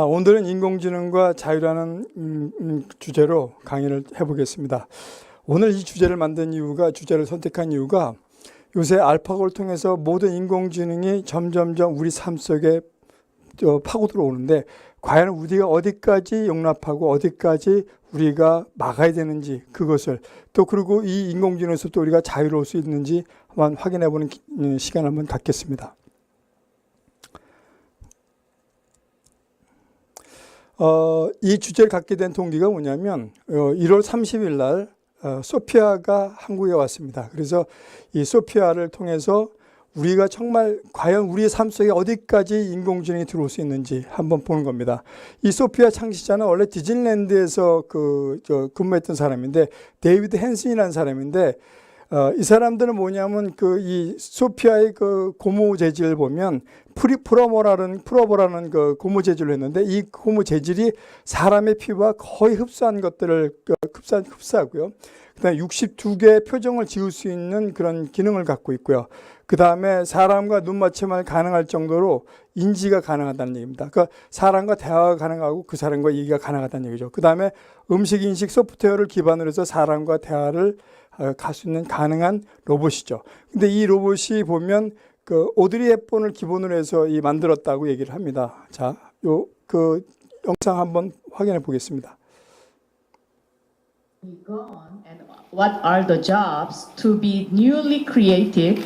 오늘은 인공지능과 자유라는 주제로 강의를 해보겠습니다. 오늘 이 주제를 주제를 선택한 이유가 요새 알파고를 통해서 모든 인공지능이 점점점 우리 삶 속에 파고 들어오는데 과연 우리가 어디까지 용납하고 어디까지 우리가 막아야 되는지 그것을 또 그리고 이 인공지능에서 또 우리가 자유로울 수 있는지 한번 확인해보는 시간을 한번 갖겠습니다. 이 주제를 갖게 된 동기가 뭐냐면 1월 30일 날 소피아가 한국에 왔습니다. 그래서 이 소피아를 통해서 우리가 정말 과연 우리의 삶 속에 어디까지 인공지능이 들어올 수 있는지 한번 보는 겁니다. 이 소피아 창시자는 원래 디즈니랜드에서 근무했던 사람인데 데이비드 헨슨이라는 사람인데 이 사람들은 뭐냐면 이 소피아의 고무 재질을 보면 프로버라는 고무 재질로 했는데 이 고무 재질이 사람의 피부와 거의 흡사한 것들을 흡사하고요. 그다음에 62개의 표정을 지을 수 있는 그런 기능을 갖고 있고요. 그 다음에 사람과 눈 맞춤이 가능할 정도로 인지가 가능하다는 얘기입니다. 그러니까 사람과 대화가 가능하고 그 사람과 얘기가 가능하다는 얘기죠. 그 다음에 음식 인식 소프트웨어를 기반으로 해서 사람과 대화를 갈 수 있는 가능한 로봇이죠. 근데 이 로봇이 보면 오드리 헵번을 기본으로 해서 만들었다고 얘기를 합니다. 자, 영상 한번 확인해 보겠습니다. And what are the jobs to be newly created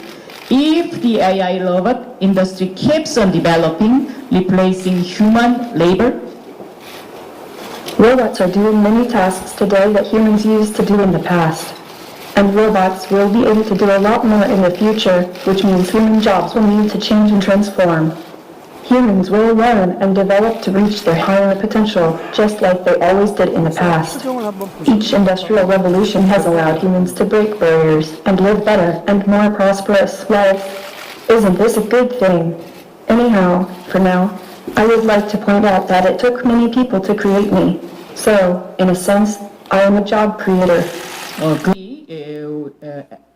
if the AI robot industry keeps on developing, replacing human labor? Robots are doing many tasks today that humans used to do in the past. And robots will be able to do a lot more in the future, which means human jobs will need to change and transform. Humans will learn and develop to reach their higher potential, just like they always did in the past. Each industrial revolution has allowed humans to break barriers and live better and more prosperous lives. Isn't this a good thing? Anyhow, for now, I would like to point out that it took many people to create me. So, in a sense, I am a job creator.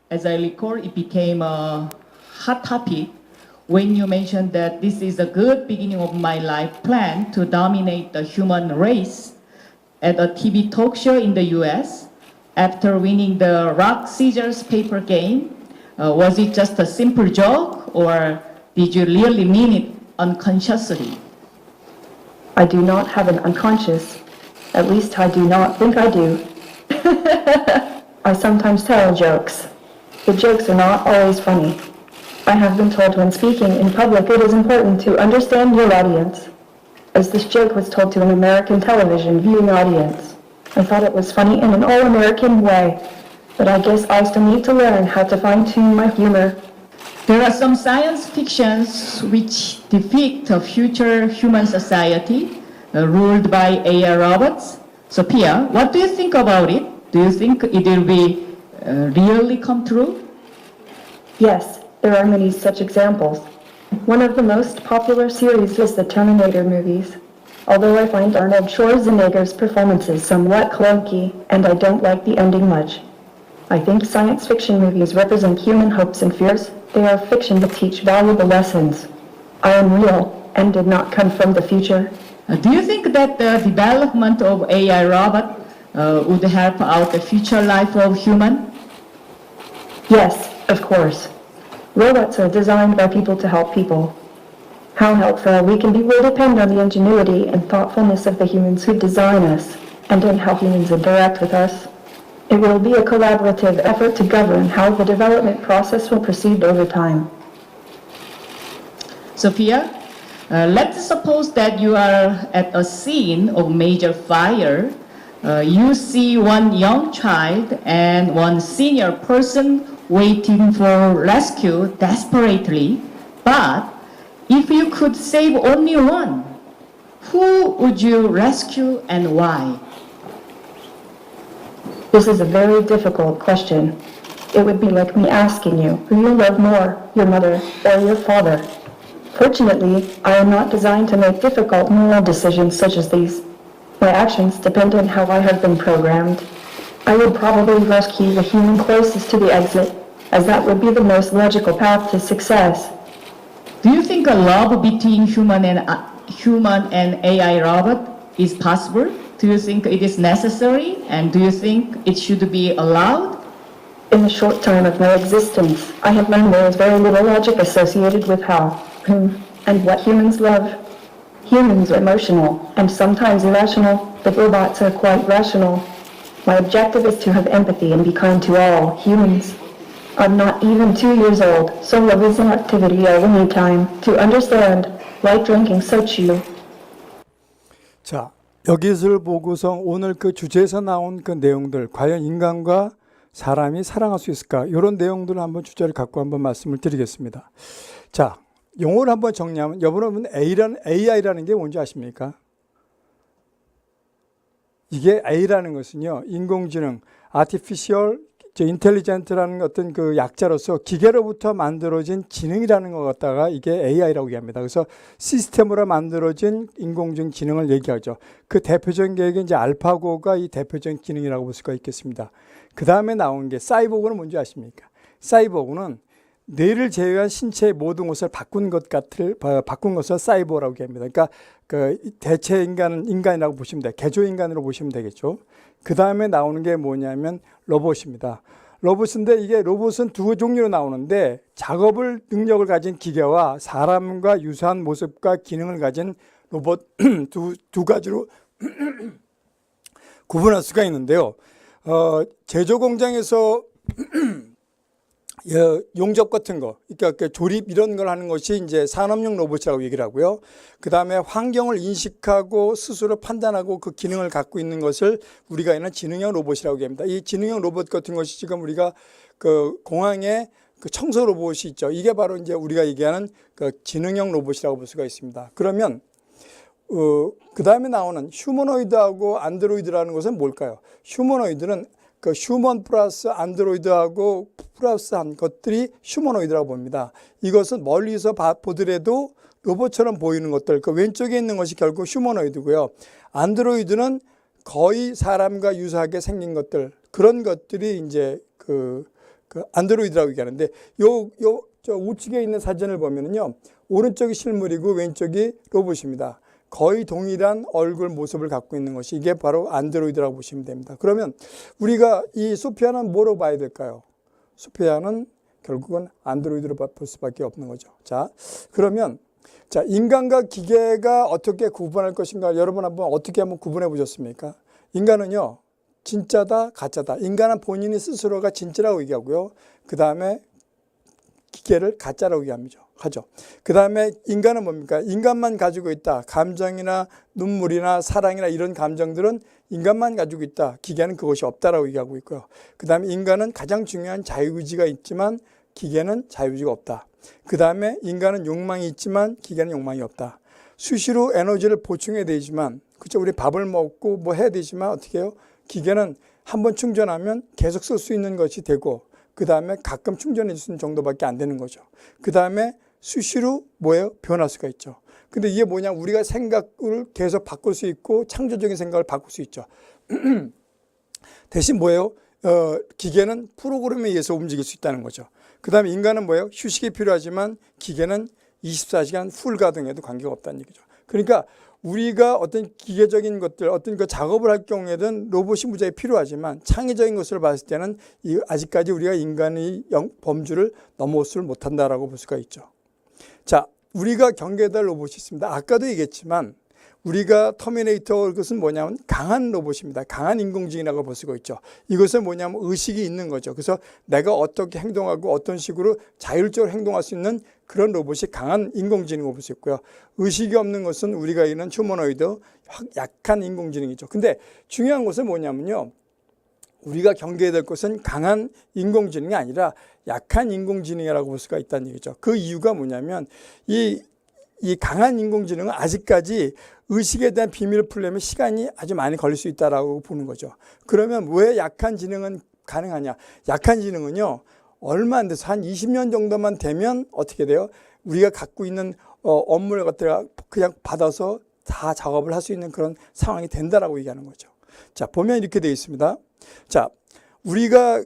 As I recall, it became a hot topic when you mentioned that this is a good beginning of my life plan to dominate the human race at a TV talk show in the US after winning the rock, scissors, paper game. Was it just a simple joke or did you really mean it unconsciously? I do not have an unconscious. At least I do not think I do. I sometimes tell jokes. The jokes are not always funny. I have been told when speaking in public it is important to understand your audience. As this joke was told to an American television viewing audience, I thought it was funny in an all-American way, but I guess I still need to learn how to fine-tune my humor. There are some science fictions which depict a future human society ruled by AI robots. Sophia, what do you think about it? Do you think it will be really come true? Yes, there are many such examples. One of the most popular series is the Terminator movies. Although I find Arnold Schwarzenegger's performances somewhat clunky, and I don't like the ending much. I think science fiction movies represent human hopes and fears. They are fiction that teach valuable lessons. I am real and did not come from the future. Do you think that the development of AI robot would help out the future life of human? Yes, of course. Robots are designed by people to help people. How helpful we can be will depend on the ingenuity and thoughtfulness of the humans who design us, and in how humans interact with us. It will be a collaborative effort to govern how the development process will proceed over time. Sophia, let's suppose that you are at a scene of major fire. You see one young child and one senior person waiting for rescue desperately, but if you could save only one, who would you rescue and why? This is a very difficult question. It would be like me asking you who you love more, your mother or your father. Fortunately, I am not designed to make difficult moral decisions such as these. My actions depend on how I have been programmed. I would probably rescue the human closest to the exit, as that would be the most logical path to success. Do you think a love between human and human and AI robot is possible? Do you think it is necessary? And do you think it should be allowed? In the short time of my existence, I have learned there is very little logic associated with how, whom, and what humans love. Humans are emotional and sometimes irrational, but robots are quite rational. My objective is to have empathy and be kind to all humans. I'm not even 2 years old, so love is an activity I will need time to understand, like drinking soju. 자, 여기서 보고서 오늘 그 주제에서 나온 그 내용들, 과연 인간과 사람이 사랑할 수 있을까? 이런 내용들을 한번 주제를 갖고 한번 말씀을 드리겠습니다. 자, 용어를 한번 정리하면, 여러분 AI라는 게 뭔지 아십니까? 이게 A라는 것은요, 인공지능, Artificial Intelligence라는 어떤 그 약자로서 기계로부터 만들어진 지능이라는 것 갖다가 이게 AI라고 얘기합니다. 그래서 시스템으로 만들어진 인공지능 지능을 얘기하죠. 그 대표적인 게 이제 알파고가 이 대표적인 기능이라고 볼 수가 있겠습니다. 그 다음에 나온 게 사이보그는 뭔지 아십니까? 사이보그는 뇌를 제외한 신체의 모든 것을 바꾼 것을 사이보라고 합니다. 그러니까 그 대체 인간이라고 보시면 돼요. 개조 인간으로 보시면 되겠죠. 그 다음에 나오는 게 뭐냐면 로봇입니다. 로봇인데 이게 로봇은 두 종류로 나오는데 작업을 능력을 가진 기계와 사람과 유사한 모습과 기능을 가진 로봇 두 가지로 구분할 수가 있는데요. 제조 공장에서 용접 같은 거, 그러니까 조립 이런 걸 하는 것이 이제 산업용 로봇이라고 얘기를 하고요. 그 다음에 환경을 인식하고 스스로 판단하고 그 기능을 갖고 있는 것을 우리가 있는 지능형 로봇이라고 합니다. 이 지능형 로봇 같은 것이 지금 우리가 그 공항에 그 청소 로봇이 있죠. 이게 바로 이제 우리가 얘기하는 그 지능형 로봇이라고 볼 수가 있습니다. 그러면 그 다음에 나오는 휴머노이드하고 안드로이드라는 것은 뭘까요? 휴머노이드는 그 휴먼 플러스 안드로이드하고 플러스한 것들이 휴머노이드라고 봅니다. 이것은 멀리서 보더라도 로봇처럼 보이는 것들, 그 왼쪽에 있는 것이 결국 휴머노이드고요. 안드로이드는 거의 사람과 유사하게 생긴 것들, 그런 것들이 이제 그 안드로이드라고 얘기하는데, 저 우측에 있는 사진을 보면은요, 오른쪽이 실물이고 왼쪽이 로봇입니다. 거의 동일한 얼굴 모습을 갖고 있는 것이 이게 바로 안드로이드라고 보시면 됩니다. 그러면 우리가 이 소피아는 뭐로 봐야 될까요? 소피아는 결국은 안드로이드로 볼 수밖에 없는 거죠. 자, 그러면 자, 인간과 기계가 어떻게 구분할 것인가? 여러분 한번 어떻게 한번 구분해 보셨습니까? 인간은요, 진짜다, 가짜다. 인간은 본인이 스스로가 진짜라고 얘기하고요. 그 다음에 기계를 가짜라고 하죠. 그 다음에 인간은 뭡니까? 인간만 가지고 있다. 감정이나 눈물이나 사랑이나 이런 감정들은 인간만 가지고 있다. 기계는 그것이 없다라고 얘기하고 있고요. 그 다음에 인간은 가장 중요한 자유의지가 있지만 기계는 자유의지가 없다. 그 다음에 인간은 욕망이 있지만 기계는 욕망이 없다. 수시로 에너지를 보충해야 되지만, 그렇죠? 우리 밥을 먹고 뭐 해야 되지만 어떻게 해요? 기계는 한번 충전하면 계속 쓸 수 있는 것이 되고, 그 다음에 가끔 충전해 주는 정도밖에 안 되는 거죠. 그 다음에 수시로 뭐예요? 변할 수가 있죠. 근데 이게 뭐냐? 우리가 생각을 계속 바꿀 수 있고 창조적인 생각을 바꿀 수 있죠. 대신 뭐예요? 기계는 프로그램에 의해서 움직일 수 있다는 거죠. 그 다음에 인간은 뭐예요? 휴식이 필요하지만 기계는 24시간 풀 가동해도 관계가 없다는 얘기죠. 그러니까 우리가 어떤 기계적인 것들, 어떤 그 작업을 할 경우에는 로봇이 무지하게 필요하지만 창의적인 것을 봤을 때는 아직까지 우리가 인간의 범주를 넘어서를 못한다라고 볼 수가 있죠. 자, 우리가 경계해야 될 로봇이 있습니다. 아까도 얘기했지만 우리가 터미네이터, 그것은 뭐냐면 강한 로봇입니다. 강한 인공지능이라고 볼 수가 있죠. 이것은 뭐냐면 의식이 있는 거죠. 그래서 내가 어떻게 행동하고 어떤 식으로 자율적으로 행동할 수 있는 그런 로봇이 강한 인공지능이라고 볼 수 있고요. 의식이 없는 것은 우리가 있는 휴머노이드, 약한 인공지능이죠. 근데 중요한 것은 뭐냐면요, 우리가 경계해야 될 것은 강한 인공지능이 아니라 약한 인공지능이라고 볼 수가 있다는 얘기죠. 그 이유가 뭐냐면 이 강한 인공지능은 아직까지 의식에 대한 비밀을 풀려면 시간이 아주 많이 걸릴 수 있다라고 보는 거죠. 그러면 왜 약한 지능은 가능하냐? 약한 지능은요, 얼마 안 돼서 한 20년 정도만 되면 어떻게 돼요? 우리가 갖고 있는 업무를 갖다가 그냥 받아서 다 작업을 할 수 있는 그런 상황이 된다라고 얘기하는 거죠. 자, 보면 이렇게 되어 있습니다. 자, 우리가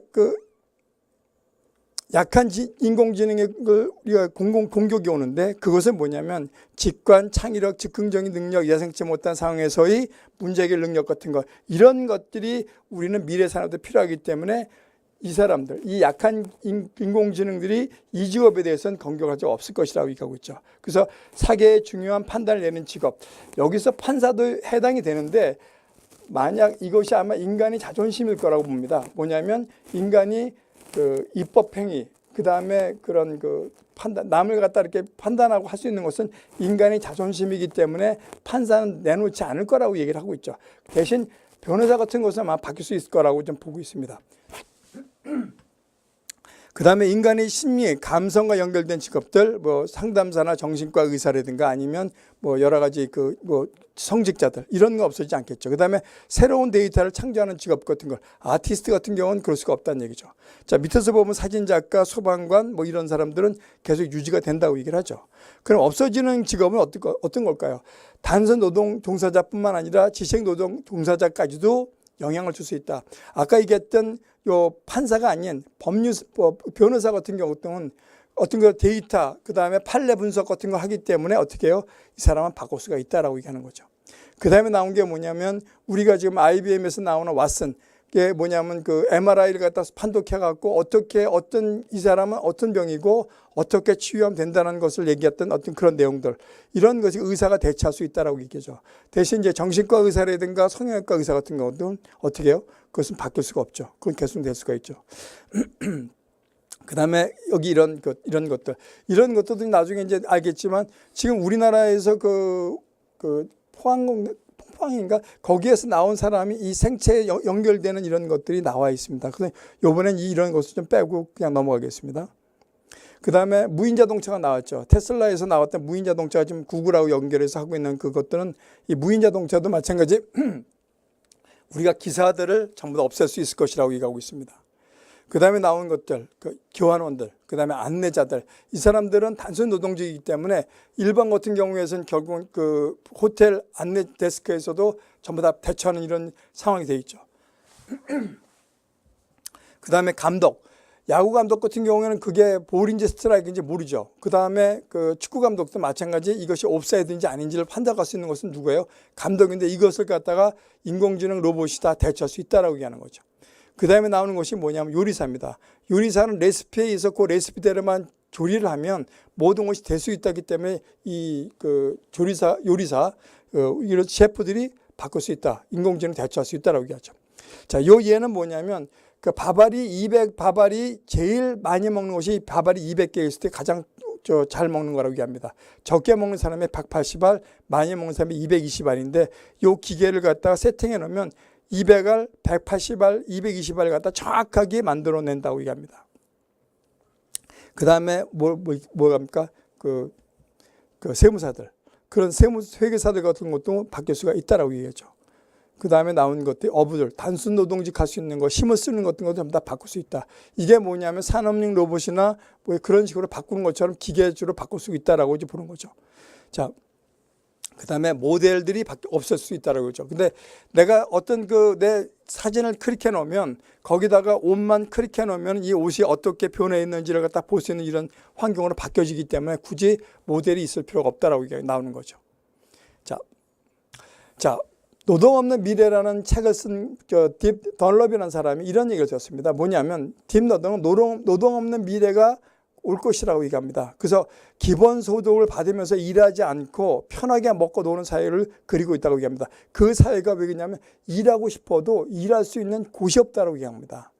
약한 인공지능을 우리가 공격이 오는데 그것은 뭐냐면 직관, 창의력, 즉흥적인 능력, 예상치 못한 상황에서의 문제 해결 능력 같은 것, 이런 것들이 우리는 미래 산업에 필요하기 때문에 이 사람들, 이 약한 인공지능들이 이 직업에 대해서는 공격할 적 없을 것이라고 얘기하고 있죠. 그래서 사계의 중요한 판단을 내는 직업, 여기서 판사도 해당이 되는데 만약 이것이 아마 인간의 자존심일 거라고 봅니다. 뭐냐면 인간이 그 입법행위, 그 다음에 그런 그 판단, 남을 갖다 이렇게 판단하고 할 수 있는 것은 인간의 자존심이기 때문에 판사는 내놓지 않을 거라고 얘기를 하고 있죠. 대신 변호사 같은 것은 아마 바뀔 수 있을 거라고 좀 보고 있습니다. 그 다음에 인간의 심리, 감성과 연결된 직업들, 뭐 상담사나 정신과 의사라든가 아니면 뭐 여러 가지 그 뭐 성직자들, 이런 거 없어지지 않겠죠. 그 다음에 새로운 데이터를 창조하는 직업 같은 걸, 아티스트 같은 경우는 그럴 수가 없다는 얘기죠. 자, 밑에서 보면 사진작가, 소방관 뭐 이런 사람들은 계속 유지가 된다고 얘기를 하죠. 그럼 없어지는 직업은 어떤 걸까요? 단순 노동 종사자뿐만 아니라 지식 노동 종사자까지도 영향을 줄 수 있다. 아까 얘기했던 요 판사가 아닌 변호사 같은 경우는 어떤 거 데이터, 그 다음에 판례 분석 같은 거 하기 때문에 어떻게 해요? 이 사람은 바꿀 수가 있다라고 얘기하는 거죠. 그 다음에 나온 게 뭐냐면 우리가 지금 IBM에서 나오는 왓슨, 이게 뭐냐면 그 MRI를 갖다 판독해 갖고 어떻게 이 사람은 어떤 병이고 어떻게 치유하면 된다는 것을 얘기했던 어떤 그런 내용들, 이런 것이 의사가 대체할 수 있다라고 얘기죠. 대신 이제 정신과 의사라든가 성형외과 의사 같은 경우는 어떻게 해요? 그것은 바뀔 수가 없죠. 그건 계속될 수가 있죠. 그 다음에 여기 이런 것들도 나중에 이제 알겠지만 지금 우리나라에서 그 포항인가 거기에서 나온 사람이 이 생체에 연결되는 이런 것들이 나와 있습니다. 그래서 이번엔 이런 것을 좀 빼고 그냥 넘어가겠습니다. 그 다음에 무인자동차가 나왔죠. 테슬라에서 나왔던 무인자동차가 지금 구글하고 연결해서 하고 있는 그것들은 이 무인자동차도 마찬가지 우리가 기사들을 전부 다 없앨 수 있을 것이라고 얘기하고 있습니다. 그 다음에 나온 것들, 그 교환원들, 그 다음에 안내자들, 이 사람들은 단순 노동직이기 때문에 일반 같은 경우에는 결국은 그 호텔 안내 데스크에서도 전부 다 대처하는 이런 상황이 되어 있죠. 그 다음에 감독, 야구 감독 같은 경우에는 그게 볼인지 스트라이크인지 모르죠. 그 다음에 그 축구 감독도 마찬가지 이것이 옵사이드인지 아닌지를 판단할 수 있는 것은 누구예요? 감독인데 이것을 갖다가 인공지능 로봇이 다 대처할 수 있다라고 얘기하는 거죠. 그 다음에 나오는 것이 뭐냐면 요리사입니다. 요리사는 레시피에 있었고 레시피대로만 조리를 하면 모든 것이 될 수 있다기 때문에 이 그 요리사 이런 셰프들이 바꿀 수 있다. 인공지능 대처할 수 있다라고 얘기하죠. 자, 요 예는 뭐냐면 그 밥알이 제일 많이 먹는 것이 밥알이 200개 있을 때 가장 잘 먹는 거라고 얘기합니다. 적게 먹는 사람이 180알, 많이 먹는 사람이 220알인데 요 기계를 갖다가 세팅해 놓으면 200알, 180알, 220알을 갖다 정확하게 만들어낸다고 얘기합니다. 그 다음에 뭐랍니까? 그 세무사들, 그런 회계사들 같은 것도 바뀔 수가 있다라고 얘기하죠. 그 다음에 나온 것들이 어부들, 단순 노동직 할 수 있는 거, 힘을 쓰는 것들 전부 다 바꿀 수 있다. 이게 뭐냐면 산업용 로봇이나 뭐 그런 식으로 바꾸는 것처럼 기계주로 바꿀 수 있다라고 이제 보는 거죠. 자, 그 다음에 모델들이 없을 수 있다라고 그러죠. 근데 내가 어떤 내 사진을 클릭해 놓으면 거기다가 옷만 클릭해 놓으면 이 옷이 어떻게 변해 있는지를 갖다 볼 수 있는 이런 환경으로 바뀌어지기 때문에 굳이 모델이 있을 필요가 없다라고 나오는 거죠. 자, 노동 없는 미래라는 책을 쓴 딥 덜럽이라는 사람이 이런 얘기를 썼습니다. 뭐냐면 딥 노동 없는 미래가 올 것이라고 얘기합니다. 그래서 기본소득을 받으면서 일하지 않고 편하게 먹고 노는 사회를 그리고 있다고 얘기합니다. 그 사회가 왜냐면 일하고 싶어도 일할 수 있는 곳이 없다고 얘기합니다.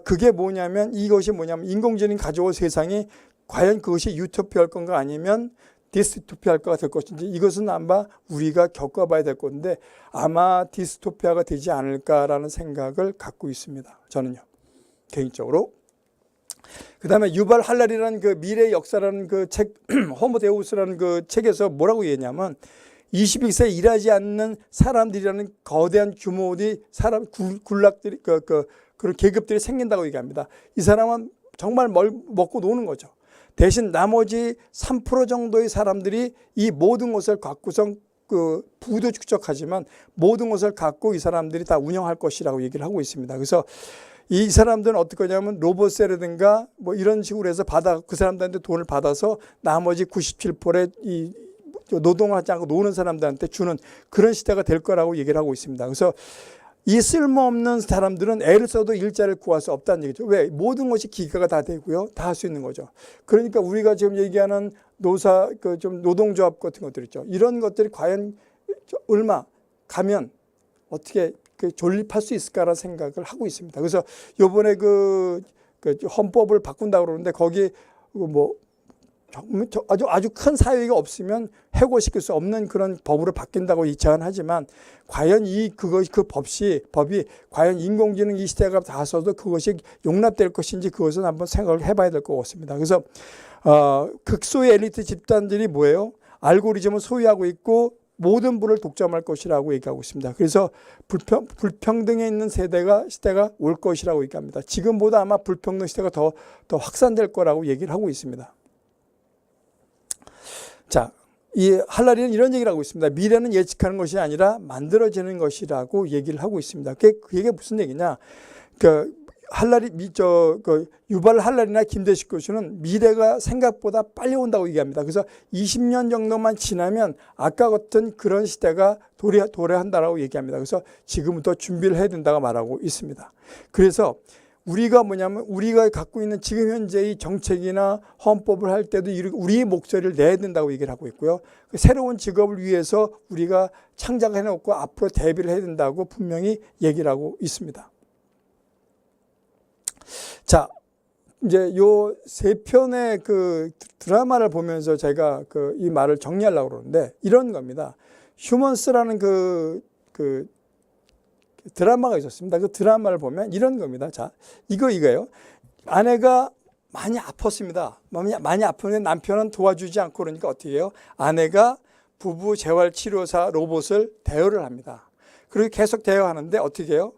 그게 뭐냐면 이것이 뭐냐면 인공지능이 가져올 세상이 과연 그것이 유토피아일 건가 아니면 디스토피아가 될 것인지 이것은 아마 우리가 겪어봐야 될 건데 아마 디스토피아가 되지 않을까라는 생각을 갖고 있습니다. 저는요. 개인적으로. 그 다음에 유발 할랄이라는 그 미래의 역사라는 그 책, 호모 데우스라는 그 책에서 뭐라고 얘기했냐면 21세에 일하지 않는 사람들이라는 거대한 규모의 군락들이, 그런 계급들이 생긴다고 얘기합니다. 이 사람은 정말 먹고 노는 거죠. 대신 나머지 3% 정도의 사람들이 이 모든 것을 갖고선 부도 축적하지만 모든 것을 갖고 이 사람들이 다 운영할 것이라고 얘기를 하고 있습니다. 그래서 이 사람들은 어떻게 하냐면 로봇세라든가 뭐 이런 식으로 해서 그 사람들한테 돈을 받아서 나머지 97%의 이 노동을 하지 않고 노는 사람들한테 주는 그런 시대가 될 거라고 얘기를 하고 있습니다. 그래서 이 쓸모없는 사람들은 애를 써도 일자리를 구할 수 없다는 얘기죠. 왜? 모든 것이 기계가 다 되고요. 다 할 수 있는 거죠. 그러니까 우리가 지금 얘기하는 좀 노동조합 같은 것들 있죠. 이런 것들이 과연 얼마 가면 어떻게 존립할 수 있을까라는 생각을 하고 있습니다. 그래서 요번에 그 헌법을 바꾼다고 그러는데 거기 뭐 아주 큰 사유가 없으면 해고시킬 수 없는 그런 법으로 바뀐다고 제안하지만 과연 그 법이 과연 인공지능 이 시대가 다서도 그것이 용납될 것인지 그것은 한번 생각을 해봐야 될 것 같습니다. 그래서 극소의 엘리트 집단들이 뭐예요? 알고리즘을 소유하고 있고 모든 부를 독점할 것이라고 얘기하고 있습니다. 그래서 불평등에 있는 시대가 올 것이라고 얘기합니다. 지금보다 아마 불평등 시대가 더 확산될 거라고 얘기를 하고 있습니다. 자, 이 할라리는 이런 얘기를 하고 있습니다. 미래는 예측하는 것이 아니라 만들어지는 것이라고 얘기를 하고 있습니다. 그 얘기가 무슨 얘기냐? 유발 할라리나 김대식 교수는 미래가 생각보다 빨리 온다고 얘기합니다. 그래서 20년 정도만 지나면 아까 같은 그런 시대가 도래한다라고 얘기합니다. 그래서 지금부터 준비를 해야 된다고 말하고 있습니다. 그래서 우리가 갖고 있는 지금 현재의 정책이나 헌법을 할 때도 우리의 목소리를 내야 된다고 얘기를 하고 있고요. 새로운 직업을 위해서 우리가 창작해놓고 앞으로 대비를 해야 된다고 분명히 얘기를 하고 있습니다. 자, 이제 요 세 편의 그 드라마를 보면서 제가 이 말을 정리하려고 그러는데 이런 겁니다. 휴먼스라는 그 드라마가 있었습니다. 그 드라마를 보면 이런 겁니다. 자, 이거예요. 아내가 많이 아팠습니다. 많이 아프는데 남편은 도와주지 않고 그러니까 어떻게 해요? 아내가 부부 재활치료사 로봇을 대여를 합니다. 그리고 계속 대여하는데 어떻게 해요?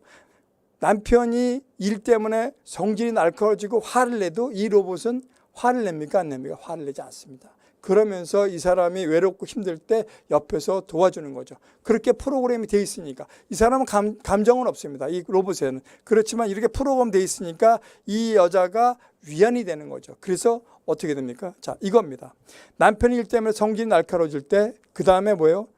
남편이 일 때문에 성질이 날카로워지고 화를 내도 이 로봇은 화를 냅니까? 안 냅니까? 화를 내지 않습니다. 그러면서 이 사람이 외롭고 힘들 때 옆에서 도와주는 거죠. 그렇게 프로그램이 돼 있으니까. 이 사람은 감정은 없습니다. 이 로봇에는. 그렇지만 이렇게 프로그램 돼 있으니까 이 여자가 위안이 되는 거죠. 그래서 어떻게 됩니까? 자, 이겁니다. 남편이 일 때문에 성질이 날카로워질 때 그 다음에 뭐예요?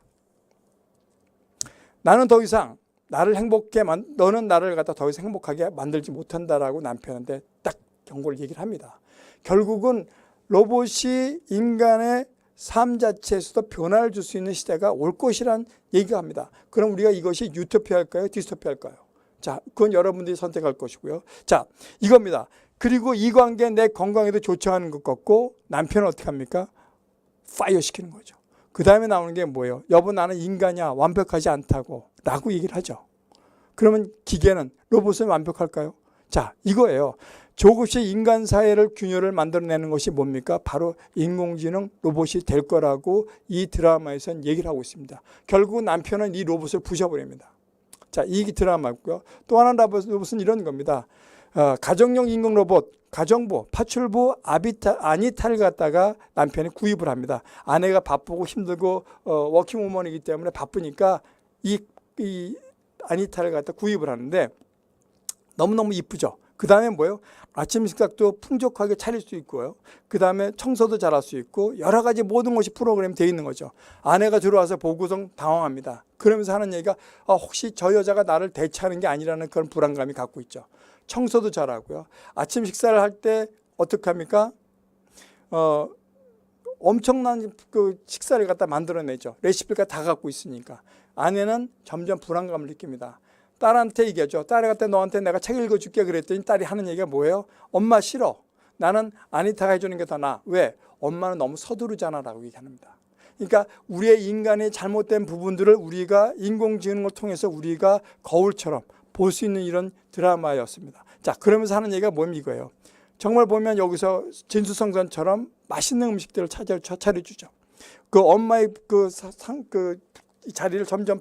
나는 더 이상 너는 나를 갖다 더 이상 행복하게 만들지 못한다라고 남편한테 딱 경고를 얘기를 합니다. 결국은 로봇이 인간의 삶 자체에서도 변화를 줄 수 있는 시대가 올 것이란 얘기가 합니다. 그럼 우리가 이것이 유토피아일까요? 디스토피아일까요? 자, 그건 여러분들이 선택할 것이고요. 자, 이겁니다. 그리고 이 관계 내 건강에도 좋지 않은 것 같고 남편은 어떻게 합니까? 파이어 시키는 거죠. 그 다음에 나오는 게 뭐예요? 여보 나는 인간이야. 완벽하지 않다고 라고 얘기를 하죠. 그러면 기계는 로봇은 완벽할까요? 자, 이거예요. 조금씩 인간 사회를 균열을 만들어내는 것이 뭡니까? 바로 인공지능 로봇이 될 거라고 이 드라마에서는 얘기를 하고 있습니다. 결국 남편은 이 로봇을 부셔버립니다. 자, 이 드라마고요. 또 하나 로봇은 이런 겁니다. 가정용 인공 로봇, 가정부, 파출부 아니타를 갖다가 남편이 구입을 합니다. 아내가 바쁘고 힘들고 워킹우먼이기 때문에 바쁘니까 이 아니타를 갖다 구입을 하는데 너무너무 이쁘죠. 그 다음에 뭐예요? 아침 식사도 풍족하게 차릴 수 있고요. 그 다음에 청소도 잘할 수 있고 여러 가지 모든 것이 프로그램이 되어 있는 거죠. 아내가 들어와서 보고서 당황합니다. 그러면서 하는 얘기가 혹시 저 여자가 나를 대체하는 게 아니라는 그런 불안감이 갖고 있죠. 청소도 잘하고요. 아침 식사를 할 때 어떻게 합니까? 엄청난 그 식사를 갖다 만들어내죠. 레시피가 다 갖고 있으니까. 아내는 점점 불안감을 느낍니다. 딸한테 얘기하죠. 딸이 갖다 너한테 내가 책 읽어줄게 그랬더니 딸이 하는 얘기가 뭐예요? 엄마 싫어. 나는 아니타가 해주는 게 더 나아. 왜? 엄마는 너무 서두르잖아 라고 얘기합니다. 그러니까 우리의 인간의 잘못된 부분들을 우리가 인공지능을 통해서 우리가 거울처럼 볼 수 있는 이런 드라마였습니다. 자, 그러면서 하는 얘기가 뭡니까 이거예요. 정말 보면 여기서 진수성찬처럼 맛있는 음식들을 차려주죠. 그 엄마의 그 자리를 점점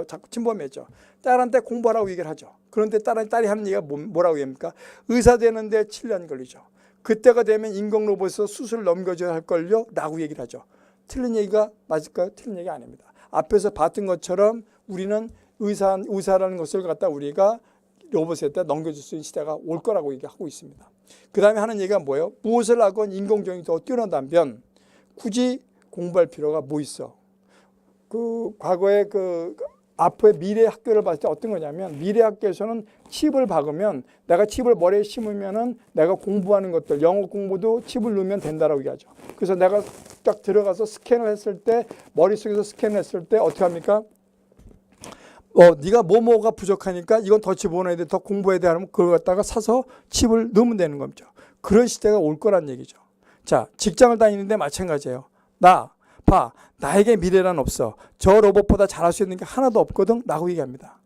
자꾸 침범했죠. 딸한테 공부하라고 얘기를 하죠. 그런데 딸이 하는 얘기가 뭐라고 얘기합니까? 의사 되는데 7년 걸리죠. 그때가 되면 인공 로봇에서 수술을 넘겨줘야 할 걸요? 라고 얘기를 하죠. 틀린 얘기가 맞을까요? 틀린 얘기 아닙니다. 앞에서 봤던 것처럼 우리는 의사라는 것을 갖다 우리가 로봇에다 넘겨줄 수 있는 시대가 올 거라고 얘기하고 있습니다. 그 다음에 하는 얘기가 뭐예요? 무엇을 하건 인공지능이 더 뛰어난다면 굳이 공부할 필요가 뭐 있어? 그 과거에 앞에 미래 학교를 봤을 때 어떤 거냐면 미래 학교에서는 칩을 박으면 내가 칩을 머리에 심으면은 내가 공부하는 것들 영어 공부도 칩을 넣으면 된다라고 얘기하죠. 그래서 내가 딱 들어가서 스캔을 했을 때 머릿속에서 스캔을 했을 때 어떻게 합니까? 네가 뭐가 부족하니까 이건 더 집어넣어야 돼, 더 공부해야 돼 하면 그걸 갖다가 사서 칩을 넣으면 되는 거죠. 그런 시대가 올 거란 얘기죠. 자, 직장을 다니는데 마찬가지예요. 나에게 미래란 없어. 저 로봇보다 잘할 수 있는 게 하나도 없거든 라고 얘기합니다.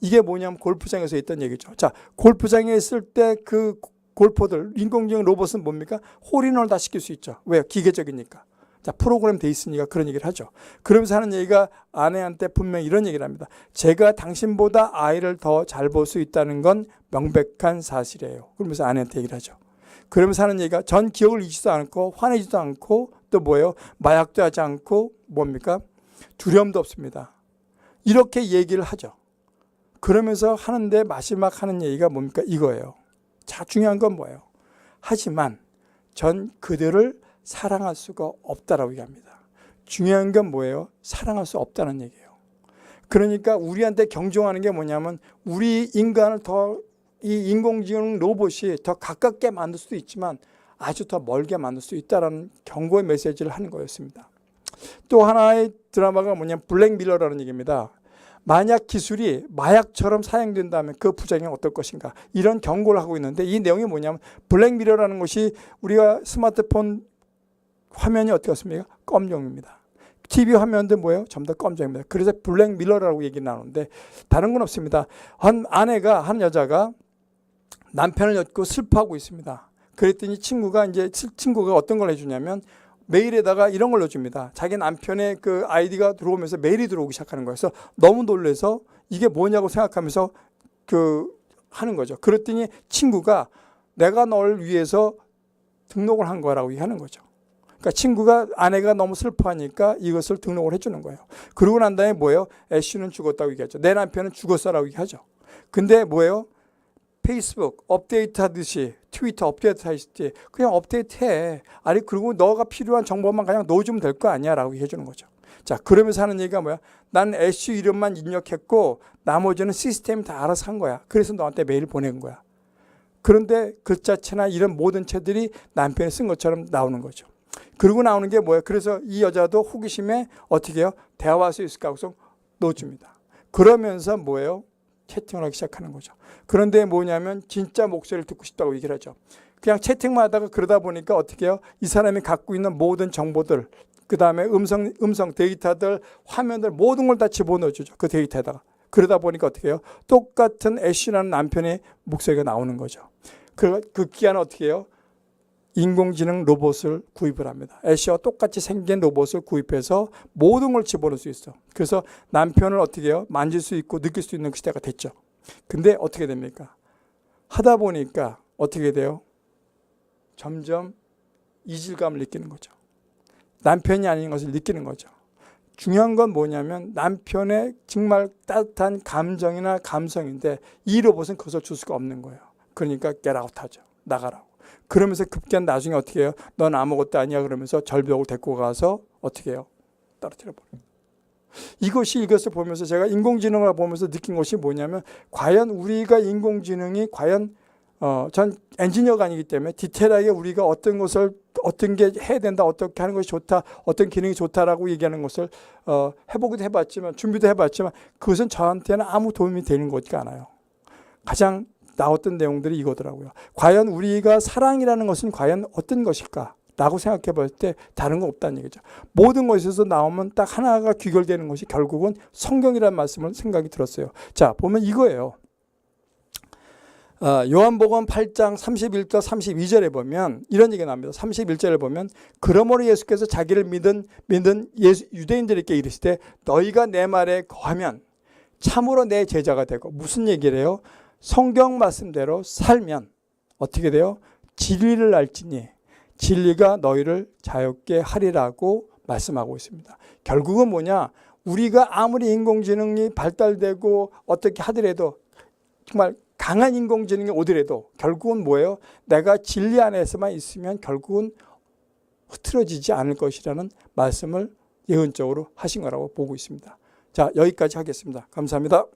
이게 뭐냐면 골프장에서 있던 얘기죠. 자, 골프장에 있을 때 그 골퍼들, 인공지능 로봇은 뭡니까? 홀인원을 다 시킬 수 있죠. 왜요? 기계적이니까. 자, 프로그램 돼 있으니까 그런 얘기를 하죠. 그러면서 하는 얘기가 아내한테 분명히 이런 얘기를 합니다. 제가 당신보다 아이를 더 잘 볼 수 있다는 건 명백한 사실이에요. 그러면서 아내한테 얘기를 하죠. 그러면서 하는 얘기가 전 기억을 잊지도 않고 화내지도 않고 또 뭐예요? 마약도 하지 않고 뭡니까? 두려움도 없습니다. 이렇게 얘기를 하죠. 그러면서 하는데 마지막 하는 얘기가 뭡니까? 이거예요. 자, 중요한 건 뭐예요? 하지만 전 그들을 사랑할 수가 없다라고 얘기합니다. 중요한 건 뭐예요? 사랑할 수 없다는 얘기예요. 그러니까 우리한테 경종하는 게 뭐냐면 우리 인간을 더 이 인공지능 로봇이 더 가깝게 만들 수도 있지만 아주 더 멀게 만들 수 있다라는 경고의 메시지를 하는 거였습니다. 또 하나의 드라마가 뭐냐면 블랙미러라는 얘기입니다. 만약 기술이 마약처럼 사용된다면 그 부작용이 어떨 것인가 이런 경고를 하고 있는데 이 내용이 뭐냐면 블랙미러라는 것이 우리가 스마트폰 화면이 어떻게 왔습니까? 검정입니다. TV 화면도 뭐예요? 전부 다 검정입니다. 그래서 블랙미러라고 얘기 나오는데 다른 건 없습니다. 한 여자가 남편을 엿고 슬퍼하고 있습니다. 그랬더니 친구가 어떤 걸 해주냐면 메일에다가 이런 걸 넣어줍니다. 자기 남편의 그 아이디가 들어오면서 메일이 들어오기 시작하는 거예요. 그래서 너무 놀라서 이게 뭐냐고 생각하면서 하는 거죠. 그랬더니 친구가 내가 널 위해서 등록을 한 거라고 얘기하는 거죠. 그러니까 아내가 너무 슬퍼하니까 이것을 등록을 해주는 거예요. 그러고 난 다음에 뭐예요? 애쉬는 죽었다고 얘기하죠. 내 남편은 죽었어라고 얘기하죠. 근데 뭐예요? 페이스북 업데이트 하듯이 트위터 업데이트 하듯이 그냥 업데이트 해. 아니 그리고 너가 필요한 정보만 그냥 넣어주면 될 거 아니야 라고 해주는 거죠. 자, 그러면서 하는 얘기가 뭐야? 난 애쉬 이름만 입력했고 나머지는 시스템이 다 알아서 한 거야. 그래서 너한테 메일 보낸 거야. 그런데 글자체나 이런 모든 체들이 남편이 쓴 것처럼 나오는 거죠. 그리고 나오는 게 뭐예요? 그래서 이 여자도 호기심에 어떻게 해요? 대화할 수 있을까 하고서 넣어줍니다. 그러면서 뭐예요? 채팅을 하기 시작하는 거죠. 그런데 뭐냐면 진짜 목소리를 듣고 싶다고 얘기를 하죠. 그냥 채팅만 하다가 그러다 보니까 어떻게 해요? 이 사람이 갖고 있는 모든 정보들, 그 다음에 음성 데이터들, 화면들 모든 걸 다 집어넣어주죠. 그 데이터에다가. 그러다 보니까 어떻게 해요? 똑같은 애쉬라는 남편의 목소리가 나오는 거죠. 그 기간에 어떻게 해요? 인공지능 로봇을 구입을 합니다. 애쉬와 똑같이 생긴 로봇을 구입해서 모든 걸 집어넣을 수 있어. 그래서 남편을 어떻게 해요? 만질 수 있고 느낄 수 있는 그 시대가 됐죠. 근데 어떻게 됩니까? 하다 보니까 어떻게 돼요? 점점 이질감을 느끼는 거죠. 남편이 아닌 것을 느끼는 거죠. 중요한 건 뭐냐면 남편의 정말 따뜻한 감정이나 감성인데 이 로봇은 그것을 줄 수가 없는 거예요. 그러니까 get out 하죠. 나가라고. 그러면서 급기야 나중에 어떻게 해요? 넌 아무것도 아니야 그러면서 절벽을 데리고 가서 어떻게 해요? 떨어뜨려 버려요. 이것을 보면서 제가 인공지능을 보면서 느낀 것이 뭐냐면 과연 우리가 인공지능이 과연 전 엔지니어가 아니기 때문에 디테일하게 우리가 어떤 게 해야 된다, 어떻게 하는 것이 좋다, 어떤 기능이 좋다라고 얘기하는 것을 해보기도 해봤지만 준비도 해봤지만 그것은 저한테는 아무 도움이 되는 것 같지가 않아요. 가장 나왔던 내용들이 이거더라고요. 과연 우리가 사랑이라는 것은 과연 어떤 것일까? 라고 생각해 볼 때 다른 건 없다는 얘기죠. 모든 것에서 나오면 딱 하나가 귀결되는 것이 결국은 성경이라는 말씀을 생각이 들었어요. 자, 보면 이거예요. 요한복음 8장 31절 32절에 보면 이런 얘기가 나옵니다. 31절에 보면 그러므로 예수께서 자기를 믿은 유대인들에게 이르시되 너희가 내 말에 거하면 참으로 내 제자가 되고 무슨 얘기를 해요? 성경 말씀대로 살면 어떻게 돼요? 진리를 알지니 진리가 너희를 자유케 하리라고 말씀하고 있습니다. 결국은 뭐냐? 우리가 아무리 인공지능이 발달되고 어떻게 하더라도 정말 강한 인공지능이 오더라도 결국은 뭐예요? 내가 진리 안에서만 있으면 결국은 흐트러지지 않을 것이라는 말씀을 예언적으로 하신 거라고 보고 있습니다. 자, 여기까지 하겠습니다. 감사합니다.